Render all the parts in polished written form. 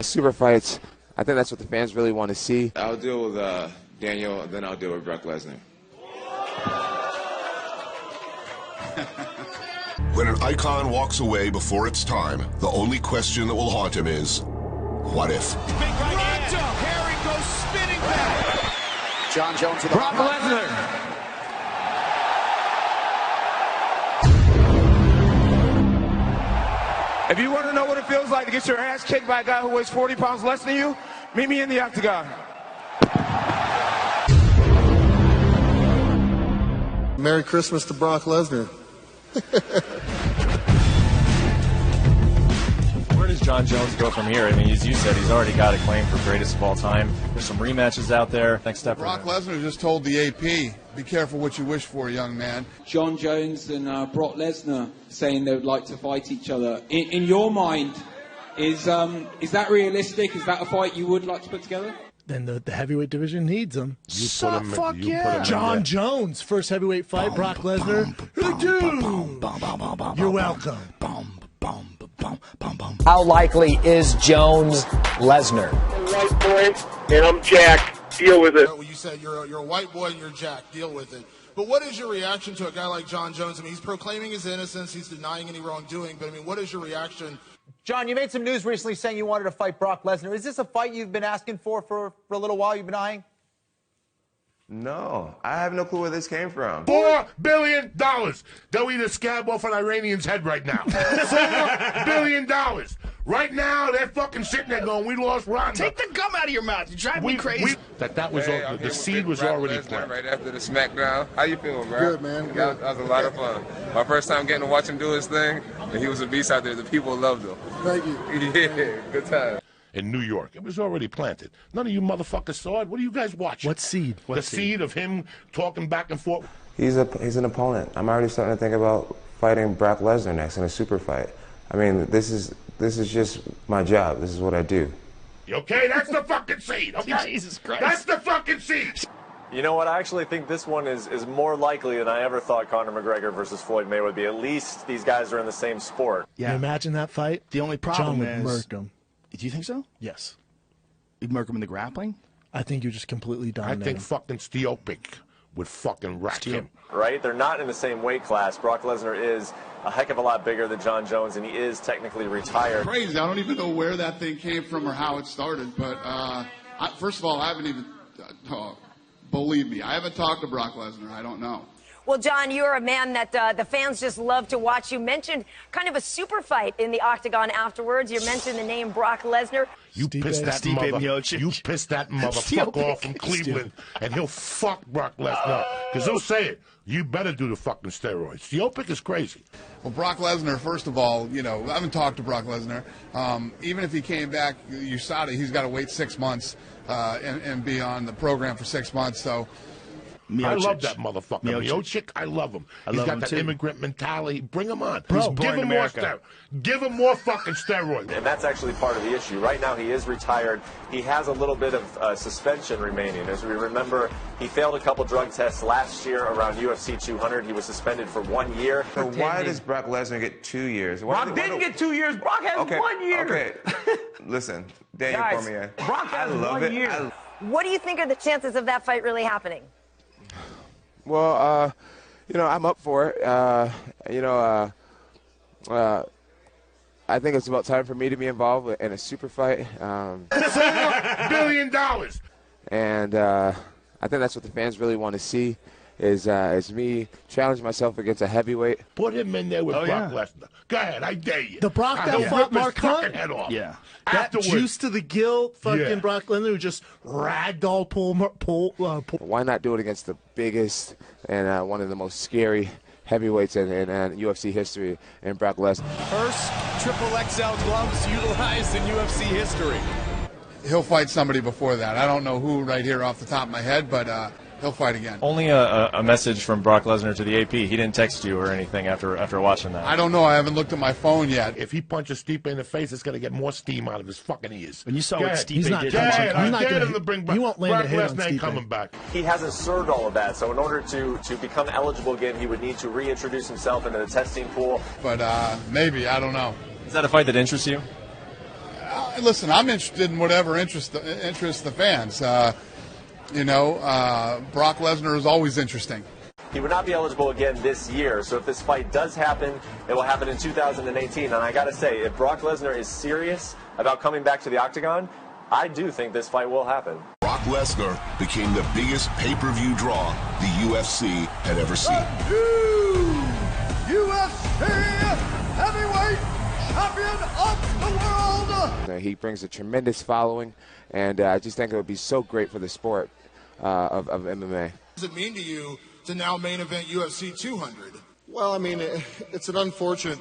Super fights, I think that's what the fans really want to see. I'll deal with Daniel, then I'll deal with Brock Lesnar. When an icon walks away before its time, the only question that will haunt him is, what if? Big right hand. Harry goes spinning back. Jon Jones with Brock Lesnar. If you want to know what it feels like to get your ass kicked by a guy who weighs 40 pounds less than you, meet me in the octagon. Merry Christmas to Brock Lesnar. Where does Jon Jones go from here? I mean, as you said, he's already got a claim for greatest of all time. There's some rematches out there. Next step. Brock Lesnar just told the AP, be careful what you wish for, young man. Jon Jones and Brock Lesnar saying they would like to fight each other. In your mind, is that realistic? Is that a fight you would like to put together? Then the heavyweight division needs him. Fuck yeah. Jon Jones, first heavyweight fight, Brock Lesnar. Dude, you're welcome. How likely is Jones Lesnar? White boy, and I'm Jack. Deal with it. Well, you said you're a white boy and you're Jack. Deal with it. But what is your reaction to a guy like Jon Jones? I mean, he's proclaiming his innocence. He's denying any wrongdoing. But, I mean, what is your reaction? John, you made some news recently saying you wanted to fight Brock Lesnar. Is this a fight you've been asking for a little while? You've been eyeing? No, I have no clue where this came from. $4 billion. They'll eat a scab off an Iranian's head right now. $4 billion. Right now, they're fucking sitting there going, we lost Ronda. Take the gum out of your mouth. You drive me crazy. That was all, the seed was already planted. Right after the SmackDown. How you feeling, bro? Good, man. Good. That was a lot of fun. My first time getting to watch him do his thing, and he was a beast out there. The people loved him. Thank you. Yeah, good time. In New York. It was already planted. None of you motherfuckers saw it. What are you guys watching? What seed? The seed of him talking back and forth. He's an opponent. I'm already starting to think about fighting Brock Lesnar next in a super fight. I mean, this is just my job. This is what I do. Okay, that's the fucking seed. Okay? Jesus Christ. That's the fucking seed. You know what? I actually think this one is more likely than I ever thought Conor McGregor versus Floyd Mayweather would be. At least these guys are in the same sport. Yeah. Can you imagine that fight? The only problem John is... would murk him. Do you think so? Yes. You'd murk him in the grappling? I think you just completely dominate I think him. fucking Stiopic would fucking rack him. Right? They're not in the same weight class. Brock Lesnar is a heck of a lot bigger than Jon Jones, and he is technically retired. Crazy. I don't even know where that thing came from or how it started. But first of all, I haven't even, believe me, I haven't talked to Brock Lesnar. I don't know. Well, John, you're a man that the fans just love to watch. You mentioned kind of a super fight in the octagon afterwards. You mentioned the name Brock Lesnar. You pissed that motherfucker off from Cleveland, and he'll fuck Brock Lesnar. Because he'll say it. You better do the fucking steroids. Stiopic is crazy. Well, Brock Lesnar, first of all, I haven't talked to Brock Lesnar. Even if he came back, USADA, he's got to wait 6 months and be on the program for 6 months. So. Miocic. I love that motherfucker. Miocic, I love him. He's got that immigrant mentality. Bring him on. Bro, give him more steroids. Give him more fucking steroids. And that's actually part of the issue. Right now, he is retired. He has a little bit of suspension remaining. As we remember, he failed a couple drug tests last year around UFC 200. He was suspended for 1 year. So why does Brock Lesnar get 2 years? Brock didn't get 2 years. Brock has 1 year. Okay, listen, Daniel Guys, Cormier. Brock has 1 year. What do you think are the chances of that fight really happening? Well, I'm up for it. I think it's about time for me to be involved in a super fight. $4 billion. And I think that's what the fans really want to see is me challenge myself against a heavyweight. Put him in there with Brock Lesnar. Go ahead, I dare you. The Brock that fought Mark Hunt? Head off. Yeah. That Afterwards. juice to the gill, fucking Brock Lesnar who just ragdoll pull. Why not do it against the biggest and one of the most scary heavyweights in UFC history, in Brock Lesnar? First triple XL gloves utilized in UFC history. He'll fight somebody before that. I don't know who right here off the top of my head, but he'll fight again. Only a message from Brock Lesnar to the AP. He didn't text you or anything after watching that. I don't know. I haven't looked at my phone yet. If he punches Stipe in the face, it's going to get more steam out of his fucking ears. When you saw what Stipe did, he won't land a hit on Lesnar ain't Stipe. coming back. He hasn't served all of that, so in order to become eligible again, he would need to reintroduce himself into the testing pool. But maybe. I don't know. Is that a fight that interests you? Listen, I'm interested in whatever interests the fans. Brock Lesnar is always interesting. He would not be eligible again this year, so if this fight does happen, it will happen in 2018. And I got to say, if Brock Lesnar is serious about coming back to the octagon, I do think this fight will happen. Brock Lesnar became the biggest pay-per-view draw the UFC had ever seen. UFC heavyweight champion of the world. He brings a tremendous following, and I just think it would be so great for the sport of MMA. What does it mean to you to now main event UFC 200? Well, I mean, it's an unfortunate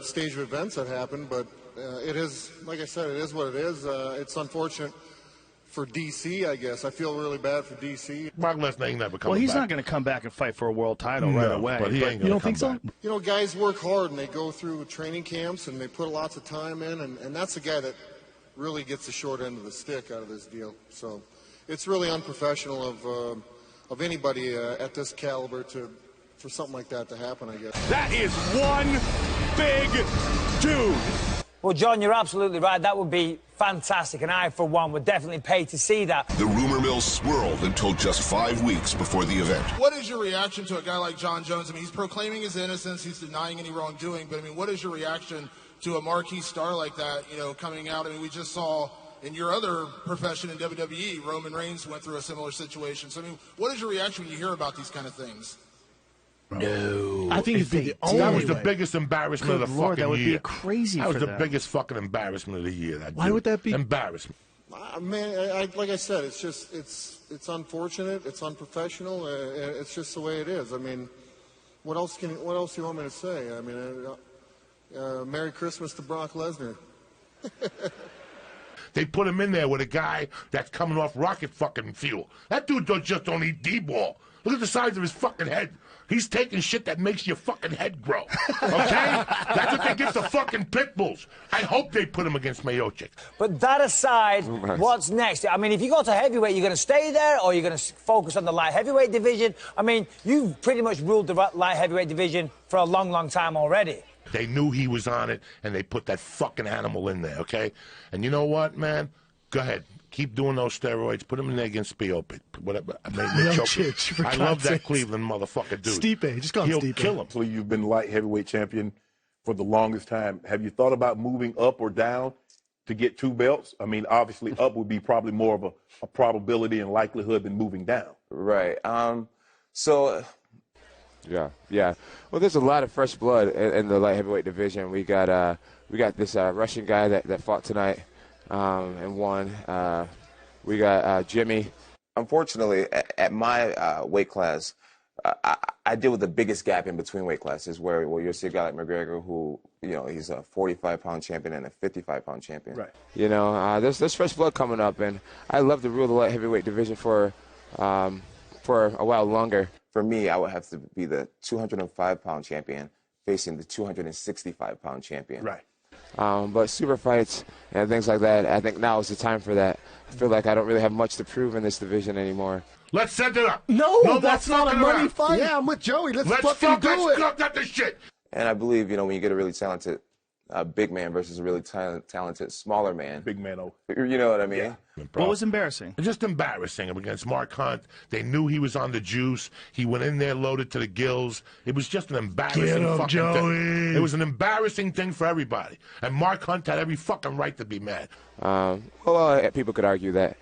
stage of events that happened, but it is, like I said, it is what it is. It's unfortunate for DC, I guess. I feel really bad for DC. Brock Lesnar ain't never coming back. Well, he's not going to come back and fight for a world title right away. But he ain't you gonna don't think come so? You know, guys work hard and they go through training camps and they put lots of time in, and that's the guy that really gets the short end of the stick out of this deal. So it's really unprofessional of anybody at this caliber for something like that to happen, I guess. That is one big dude. Well, John, you're absolutely right. That would be fantastic, and I, for one, would definitely pay to see that. The rumor mill swirled until just 5 weeks before the event. What is your reaction to a guy like Jon Jones? I mean, he's proclaiming his innocence. He's denying any wrongdoing. But, I mean, what is your reaction to a marquee star like that, coming out? I mean, we just saw in your other profession in WWE, Roman Reigns went through a similar situation. So, I mean, what is your reaction when you hear about these kind of things? No. I think it'd be the only That was the way. biggest embarrassment Good of the Lord, fucking that would year. be crazy That was for the them. biggest fucking embarrassment of the year. Why would that be? Embarrassment. Man, like I said, it's just it's unfortunate. It's unprofessional. It's just the way it is. I mean, what else do you want me to say? I mean, Merry Christmas to Brock Lesnar. They put him in there with a guy that's coming off rocket fucking fuel. That dude just don't eat D-ball. Look at the size of his fucking head. He's taking shit that makes your fucking head grow. Okay? That's what they give to fucking pit bulls. I hope they put him against Miocic. But that aside, what's next? I mean, if you go to heavyweight, you're going to stay there, or you're going to focus on the light heavyweight division? I mean, you've pretty much ruled the light heavyweight division for a long, long time already. They knew he was on it, and they put that fucking animal in there, okay? And you know what, man? Go ahead. Keep doing those steroids. Put him in there against Miocic. Whatever. I love that Cleveland motherfucker dude. Stipe. Just call him Stipe. He'll kill him. So you've been light heavyweight champion for the longest time. Have you thought about moving up or down to get 2 belts? I mean, obviously up would be probably more of a probability and likelihood than moving down. Right. Yeah. Well, there's a lot of fresh blood in the light heavyweight division. We got this Russian guy that fought tonight and won. We got Jimmy. Unfortunately, at my weight class, I deal with the biggest gap in between weight classes, where you'll see a guy like McGregor, who he's a 45-pound champion and a 55-pound champion. Right. There's fresh blood coming up, and I love to rule the light heavyweight division for a while longer. For me, I would have to be the 205-pound champion facing the 265-pound champion. Right. But super fights and things like that, I think now is the time for that. I feel like I don't really have much to prove in this division anymore. Let's set it up. No, that's not a money fight. Yeah, I'm with Joey. Let's do Let's cut this shit. And I believe, when you get a really talented big man versus a really talented smaller man. Big man, You know what I mean? Yeah. What was embarrassing? Just embarrassing him against Mark Hunt. They knew he was on the juice. He went in there loaded to the gills. It was just an embarrassing fucking thing. It was an embarrassing thing for everybody. And Mark Hunt had every fucking right to be mad. People could argue that.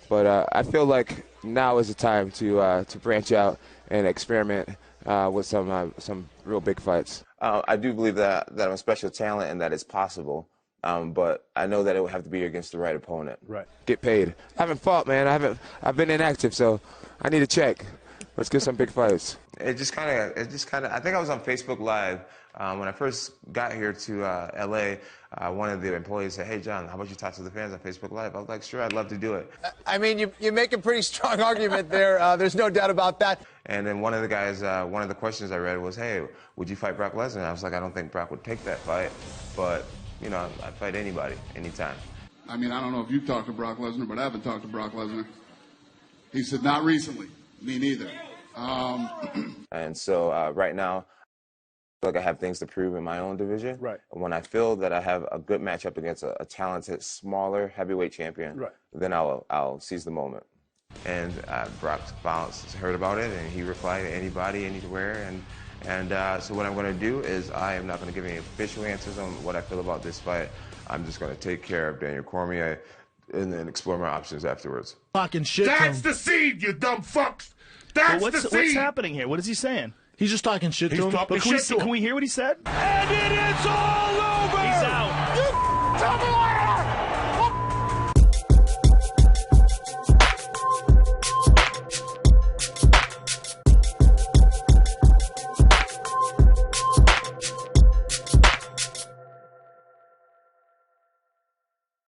But I feel like now is the time to branch out and experiment with some real big fights. I do believe that I'm a special talent and that it's possible. But I know that it would have to be against the right opponent. Right. Get paid. I haven't fought, man. I've been inactive, so I need a check. Let's get some big fights. It just kind of. I think I was on Facebook Live when I first got here to LA. One of the employees said, "Hey, John, how about you talk to the fans on Facebook Live?" I was like, "Sure, I'd love to do it." I mean, you make a pretty strong argument there. There's no doubt about that. And then one of the guys, one of the questions I read was, "Hey, would you fight Brock Lesnar?" I was like, "I don't think Brock would take that fight, but." I'd fight anybody, anytime. I mean, I don't know if you've talked to Brock Lesnar, but I haven't talked to Brock Lesnar. He said, not recently. Me neither. And so right now, like I have things to prove in my own division. Right. And when I feel that I have a good matchup against a talented, smaller heavyweight champion, right. then I'll seize the moment. And Brock heard about it, and he replied to anybody, anywhere. And so what I'm going to do is I am not going to give any official answers on what I feel about this fight. I'm just going to take care of Daniel Cormier and then explore my options afterwards. Talking shit. That's the seed, you dumb fucks. That's the seed. What's happening here? What is he saying? He's just talking shit to him. But can we hear what he said? And it is all over! He's out. You